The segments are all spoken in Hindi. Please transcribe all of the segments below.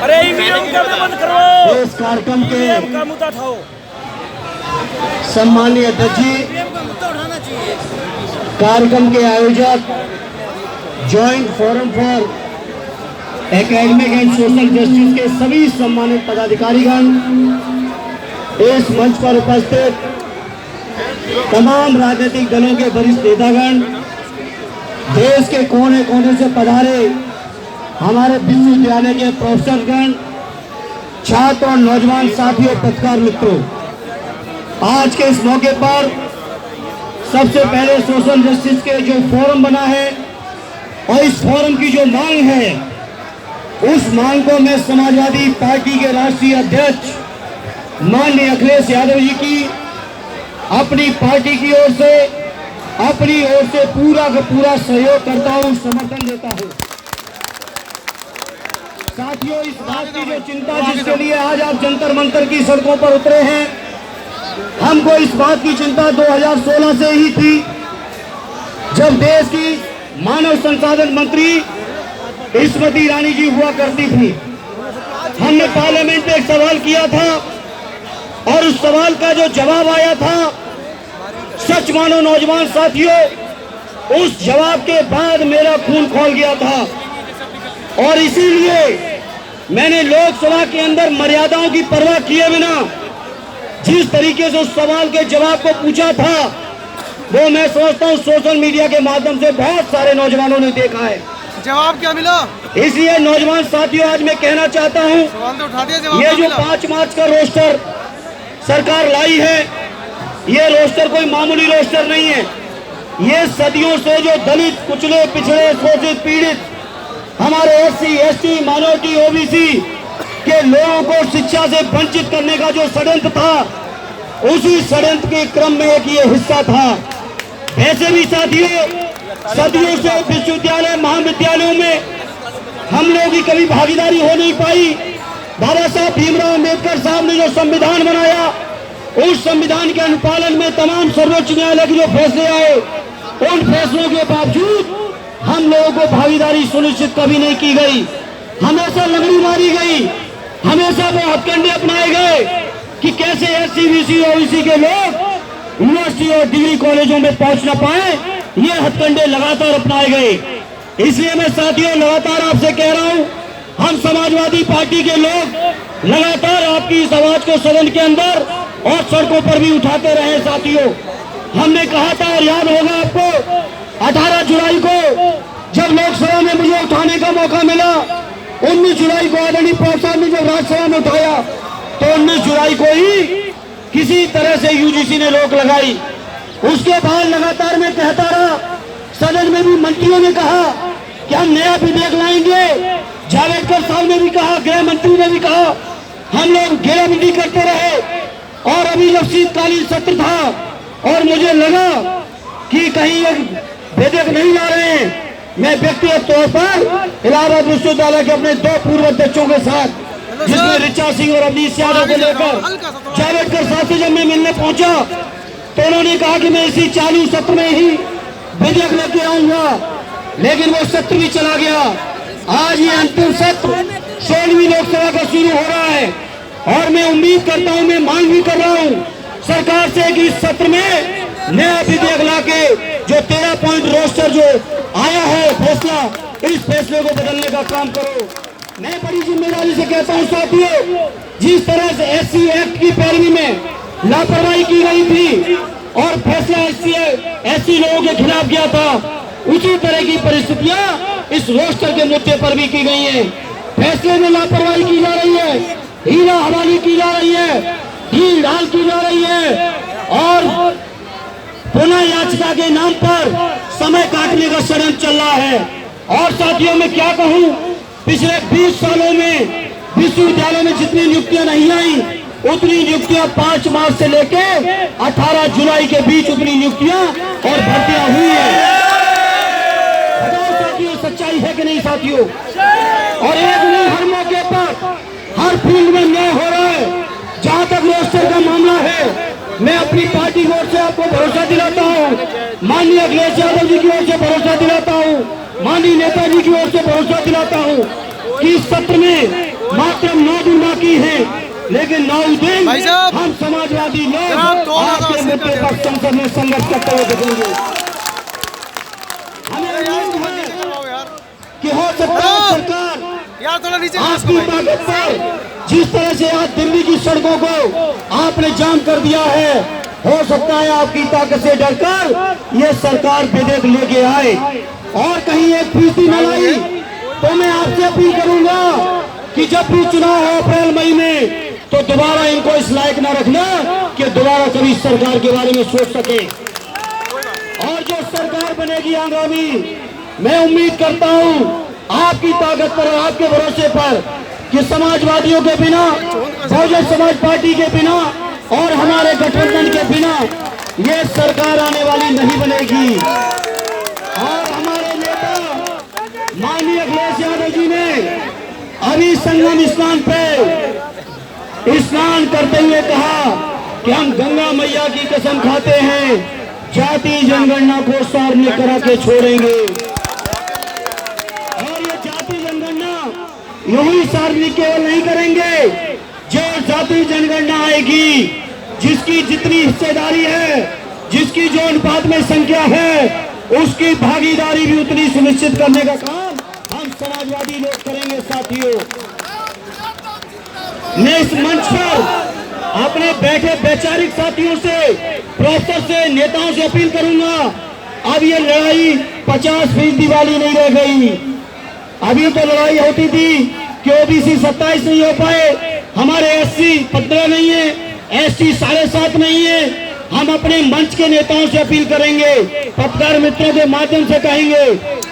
अरे बंद करो। इस कार्यक्रम के का मुद्दा उठाओ। सम्मानीय अध्यक्ष जी, कार्यक्रम के आयोजक, joint forum for academic and social justice के सभी सम्मानित पदाधिकारीगण, इस मंच पर उपस्थित तमाम राजनीतिक दलों के वरिष्ठ नेतागण, देश के कोने कोने से पधारे हमारे विश्वविद्यालय के प्रोफेसरगण, छात्र और नौजवान साथियों, पत्रकार मित्रों, आज के इस मौके पर सबसे पहले सोशल जस्टिस के जो फोरम बना है और इस फोरम की जो मांग है, उस मांग को मैं समाजवादी पार्टी के राष्ट्रीय अध्यक्ष माननीय अखिलेश यादव जी की अपनी पार्टी की ओर से, अपनी ओर से पूरा का पूरा सहयोग करता हूं, समर्थन देता हूं। साथियों, इस बात की जो चिंता जिसके लिए आज आप जंतर मंतर की सड़कों पर उतरे हैं, हमको इस बात की चिंता 2016 से ही थी, जब देश की मानव संसाधन मंत्री स्मृति ईरानी जी हुआ करती थी। हमने पार्लियामेंट में एक सवाल किया था और उस सवाल का जो जवाब आया था, सच मानो नौजवान साथियों, उस जवाब के बाद मेरा खून खौल गया था और इसीलिए मैंने लोकसभा के अंदर मर्यादाओं की परवाह किए बिना जिस तरीके से उस सवाल के जवाब को पूछा था, वो मैं समझता हूँ सोशल मीडिया के माध्यम से बहुत सारे नौजवानों ने देखा है। जवाब क्या मिला? इसलिए नौजवान साथियों, आज मैं कहना चाहता हूँ, ये जो 5 मार्च का रोस्टर सरकार लाई है, ये रोस्टर कोई मामूली रोस्टर नहीं है। ये सदियों से जो दलित, कुचले, पिछड़े, शोषित, पीड़ित, हमारे SC, ST, माइनॉरिटी, OBC के लोगों को शिक्षा से वंचित करने का जो षड्यंत्र था, उसी षड्यंत्र के क्रम में एक ये हिस्सा था। ऐसे भी साथियों, सदियों से विश्वविद्यालय, महाविद्यालयों में हम लोगों की कभी भागीदारी हो नहीं पाई। बाबा साहब भीमराव अम्बेडकर साहब ने जो संविधान बनाया, उस संविधान के अनुपालन में तमाम सर्वोच्च न्यायालय के जो फैसले आए, उन फैसलों के बावजूद हम लोगों को भागीदारी सुनिश्चित कभी नहीं की गई। हमेशा लंगड़ी मारी गई, हमेशा वो हथकंडे अपनाए गए कि कैसे SC, BC, OBC के लोग यूनिवर्सिटी और डिग्री कॉलेजों में पहुंच न पाए। ये हथकंडे लगातार अपनाए गए। इसलिए मैं साथियों लगातार आपसे कह रहा हूं, हम समाजवादी पार्टी के लोग लगातार आपकी इस आवाज को सदन के अंदर और सड़कों पर भी उठाते रहे। साथियों, हमने कहा था और याद होगा आपको, 18 जुलाई को जब लोकसभा में मुझे उठाने का मौका मिला, 19 जुलाई को आदरणीय प्रसाद ने जब राज्यसभा में उठाया, तो 19 जुलाई को ही किसी तरह से UGC ने रोक लगाई। उसके बाद लगातार मैं कहता रहा, सदन में भी मंत्रियों ने कहा कि हम नया विधेयक लाएंगे, जावड़ेकर साहब ने भी कहा, गृह मंत्री ने भी कहा, हम लोग घेराबंदी करते रहे। और अभी जब शीतकालीन सत्र था और मुझे लगा कि कहीं विधेयक नहीं ला रहे हैं, मैं व्यक्तिगत तौर पर इलाहाबाद विश्वविद्यालय के अपने 2 पूर्व अध्यक्षों के साथ, जिसमें ऋचा सिंह और अवनीश यादव को लेकर जावड़ेकर साहब से जब मैं मिलने पहुंचा, तो उन्होंने कहा कि मैं इसी चालू सत्र में ही विधेयक लेके आऊंगा। लेकिन वो सत्र भी चला गया। आज ये अंतिम सत्र 16वीं लोकसभा का शुरू हो रहा है और मैं उम्मीद करता हूं, मैं मांग भी कर रहा हूं सरकार से कि इस सत्र में नया विधेयक लाके जो 13 पॉइंट रोस्टर जो आया है फैसला, इस फैसले को बदलने का काम करो। मैं बड़ी जिम्मेदारी से कहता हूं साथियों, जिस तरह से SC एक्ट की पैरवी में लापरवाही की गई थी और फैसला SC लोगों के खिलाफ गया था, उसी तरह की परिस्थितियां इस रोस्टर के मुद्दे पर भी की गई है। फैसले में लापरवाही की जा रही है, हीरा हवाली की जा रही है, ढील ढाल की जा रही है और पुनः याचिका के नाम पर समय काटने का षड्यंत्र चल रहा है। और साथियों, मैं क्या कहूं, पिछले 20 सालों में विश्वविद्यालय में जितनी नियुक्तियां नहीं आई, उतनी नियुक्तियां 5 मार्च से लेके 18 जुलाई के बीच उतनी नियुक्तियां और भर्तियां हुई है। बताओ साथियों, सच्चाई है कि नहीं साथियों? और एक नहीं, हर मौके पर, हर फील्ड में न्याय हो रहा है। जहां तक रोस्टर का मामला है, मैं अपनी पार्टी की ओर से आपको भरोसा दिलाता हूं, माननीय अखिलेश यादव जी की ओर से भरोसा दिलाता हूं, माननीय नेताजी की ओर से भरोसा दिलाता हूँ कि इस सत्र में मात्र 9 दिन बाकी हैं, लेकिन 9 दिन हम समाजवादी लोग आपके मुद्दे पर संसद में संघर्ष करते हुए दिखेंगे। कि हो सकता है सरकार आपकी ताकत पर, जिस तरह से आज दिल्ली की सड़कों को आपने जाम कर दिया है, हो सकता है आपकी ताकत से डरकर ये सरकार विधेयक लेके आए और कहीं 1% न लाई। तो मैं आपसे अपील करूंगा कि जब भी चुनाव हो अप्रैल मई में, तो दोबारा इनको इस लायक न रखना कि दोबारा कभी सरकार के बारे में सोच सके। और जो सरकार बनेगी आगामी, मैं उम्मीद करता हूं आपकी ताकत पर, आपके भरोसे पर, कि समाजवादियों के बिना, बहुजन समाज पार्टी के बिना और हमारे गठबंधन के बिना ये सरकार आने वाली नहीं बनेगी। और हमारे नेता माननीय अखिलेश यादव जी ने अभी संगम स्नान पे स्नान करते हुए कहा कि हम गंगा मैया की कसम खाते हैं, जाति जनगणना को सार्वजनिक करा के छोड़ेंगे। और ये जाति जनगणना यही सार्वजनिक केवल नहीं करेंगे, जो जाति जनगणना आएगी, जिसकी जितनी हिस्सेदारी है, जिसकी जो अनुपात में संख्या है, उसकी भागीदारी भी उतनी सुनिश्चित करने का काम हम समाजवादी लोग करेंगे। साथियों, मैं इस मंच पर अपने बैठे वैचारिक साथियों से, प्रोफेसर से, नेताओं से अपील करूंगा, अब ये लड़ाई 50% वाली नहीं रह गई। अभी तो लड़ाई होती थी कि ओबीसी 27 नहीं हो पाए, हमारे एससी 15 नहीं है, एसटी 7.5 नहीं है। हम अपने मंच के नेताओं से अपील करेंगे, पत्रकार मित्रों के माध्यम से कहेंगे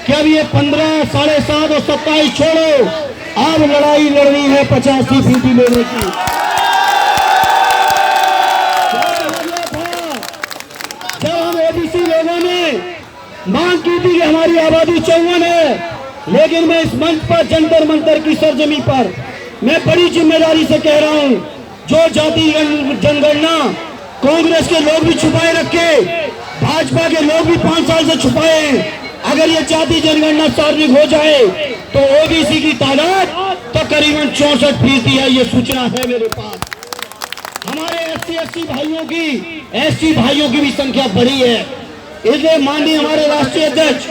कि अब ये 15, 7.5 और 27 छोड़ो, अब लड़ाई लड़नी है 85% लेने की। जब हम ओबीसी लोगों ने मांग की थी कि हमारी आबादी 54 है, लेकिन मैं इस मंच पर जंतर मंतर की सरजमी पर मैं बड़ी जिम्मेदारी से कह रहा हूं, जो जाति जनगणना कांग्रेस के लोग भी छुपाए रखे, भाजपा के लोग भी 5 साल से छुपाए, अगर ये जाति जनगणना सार्वजनिक हो जाए तो ओबीसी की तादाद तो करीबन 64% है। ये सूचना है मेरे पास। हमारे एससी भाइयों की, एसटी भाइयों की भी संख्या बढ़ी है। इसलिए माननीय हमारे राष्ट्रीय अध्यक्ष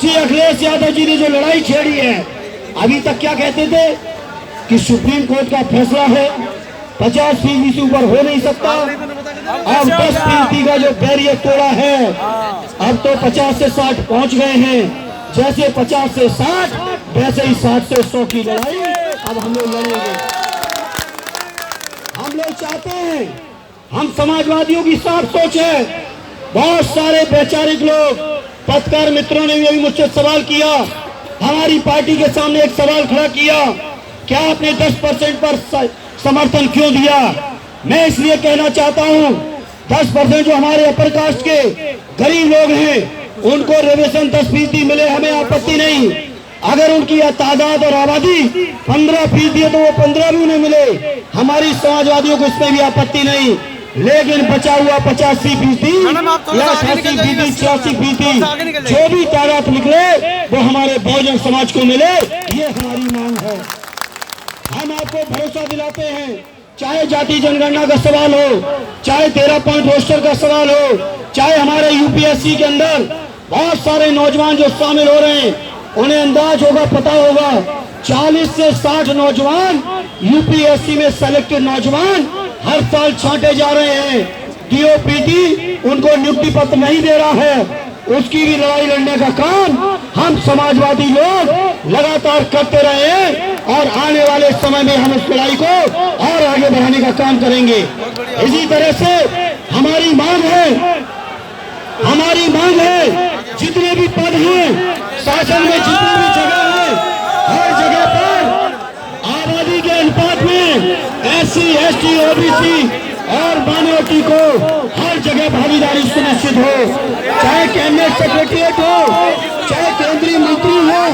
श्री अखिलेश यादव जी ने जो लड़ाई छेड़ी है, अभी तक क्या कहते थे कि सुप्रीम कोर्ट का फैसला है, 50% से ऊपर हो नहीं सकता। अब 10% का जो बैरियर तोड़ा है, अब तो 50 से 60 पहुंच गए हैं। जैसे 50 से 60, वैसे ही 60 से 100 की लड़ाई अब हम लोग लड़ेंगे। हम लोग चाहते हैं, हम समाजवादियों की साफ सोच है। बहुत सारे वैचारिक लोग, पत्रकार मित्रों ने भी मुझसे सवाल किया, हमारी पार्टी के सामने एक सवाल खड़ा किया, क्या आपने 10% पर समर्थन क्यों दिया? मैं इसलिए कहना चाहता हूं, 10% जो हमारे अपर कास्ट के गरीब लोग हैं, उनको रिजर्वेशन 10% मिले, हमें आपत्ति नहीं। अगर उनकी तादाद और आबादी 15% है तो वो 15 भी उन्हें मिले, हमारी समाजवादियों को इसमें भी आपत्ति नहीं। लेकिन बचा हुआ 85% या 88%, 86%, जो भी तादाद निकले वो हमारे बहुजन समाज को मिले, ये हमारी मांग है। हम आपको भरोसा दिलाते हैं, चाहे जाति जनगणना का सवाल हो, चाहे 13 पॉइंट रोस्टर का सवाल हो, चाहे हमारे यूपीएससी के अंदर बहुत सारे नौजवान जो शामिल हो रहे हैं, उन्हें अंदाज होगा, पता होगा, 40 से 60 नौजवान यूपीएससी में सेलेक्टेड नौजवान हर साल छांटे जा रहे हैं। डीओपीटी उनको नियुक्ति पत्र नहीं दे रहा है, उसकी भी लड़ाई लड़ने का काम हम समाजवादी लोग लगातार करते रहे और आने वाले समय में हम इस लड़ाई को और आगे बढ़ाने का काम करेंगे। इसी तरह से हमारी मांग है, जितने भी पद हैं शासन में, जितनी भी जगह है, हर जगह पर आबादी के अनुपात में एससी, एसटी, ओबीसी और माइनॉरिटी को हर जगह भागीदारी सुनिश्चित हो। चाहे कैबिनेट सेक्रेटरीट हो, चाहे केंद्रीय मंत्री हो,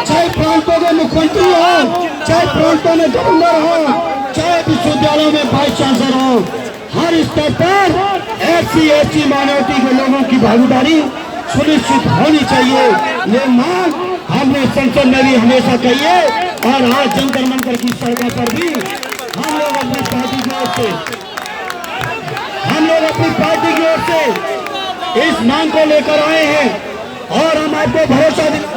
चाहे प्रांतों के मुख्यमंत्री हो, चाहे प्रांतों में गवर्नर हो, चाहे विश्वविद्यालयों में वाइस चांसलर हो, हर स्तर पर एससी, एसटी, माइनॉरिटी के लोगों की भागीदारी सुनिश्चित होनी चाहिए। ये मांग हमने संसद में भी हमेशा कही है और आज जंतर मंतर की सड़कों पर भी हम लोग अपनी पार्टी की ओर से इस मांग को लेकर आए हैं और हम आपको भरोसा दिलाते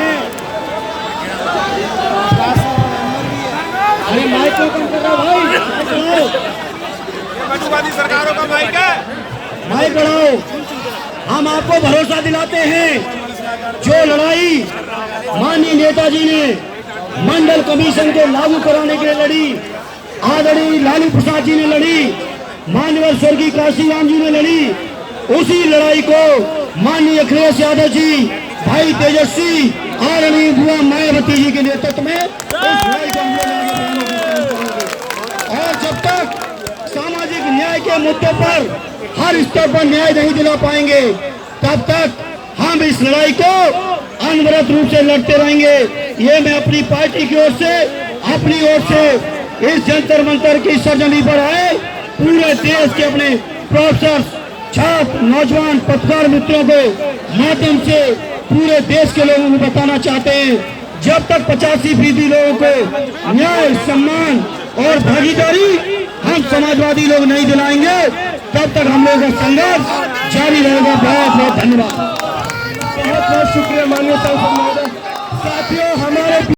हैं। अरे माइक क्यों कम कर रहा भाई? बचवादी सरकारों का माइक है। माइक बढ़ाओ। हम आपको भरोसा दिलाते हैं जो लड़ाई माननीय नेताजी ने मंडल कमीशन को लागू कराने के लिए लड़ी, आदरणीय लालू प्रसाद जी ने लड़ी, माननीय स्वर्गीय काशीराम जी ने लड़ी, उसी लड़ाई को माननीय अखिलेश यादव जी, भाई तेजस्वी, आदरणीय बुआ मायावती जी के नेतृत्व में इस लड़ाई को हम लोग और जब तक सामाजिक न्याय के मुद्दे पर हर स्तर पर न्याय नहीं दिला पाएंगे तब तक हम इस लड़ाई को अनवरत रूप से लड़ते रहेंगे। ये मैं अपनी पार्टी की ओर से, अपनी ओर से इस जंतर मंतर की सरजमी पर आए पूरे देश के अपने प्रोफेसर, छात्र, नौजवान, पत्रकार मित्रों को माध्यम से पूरे देश के लोगों को बताना चाहते हैं जब तक 85% लोगों को न्याय, सम्मान और भागीदारी हम समाजवादी लोग नहीं दिलाएंगे तब तक हम लोगों का संघर्ष जारी रहेगा। बहुत बहुत धन्यवाद। बहुत बहुत शुक्रिया माननीय साथियों। हमारे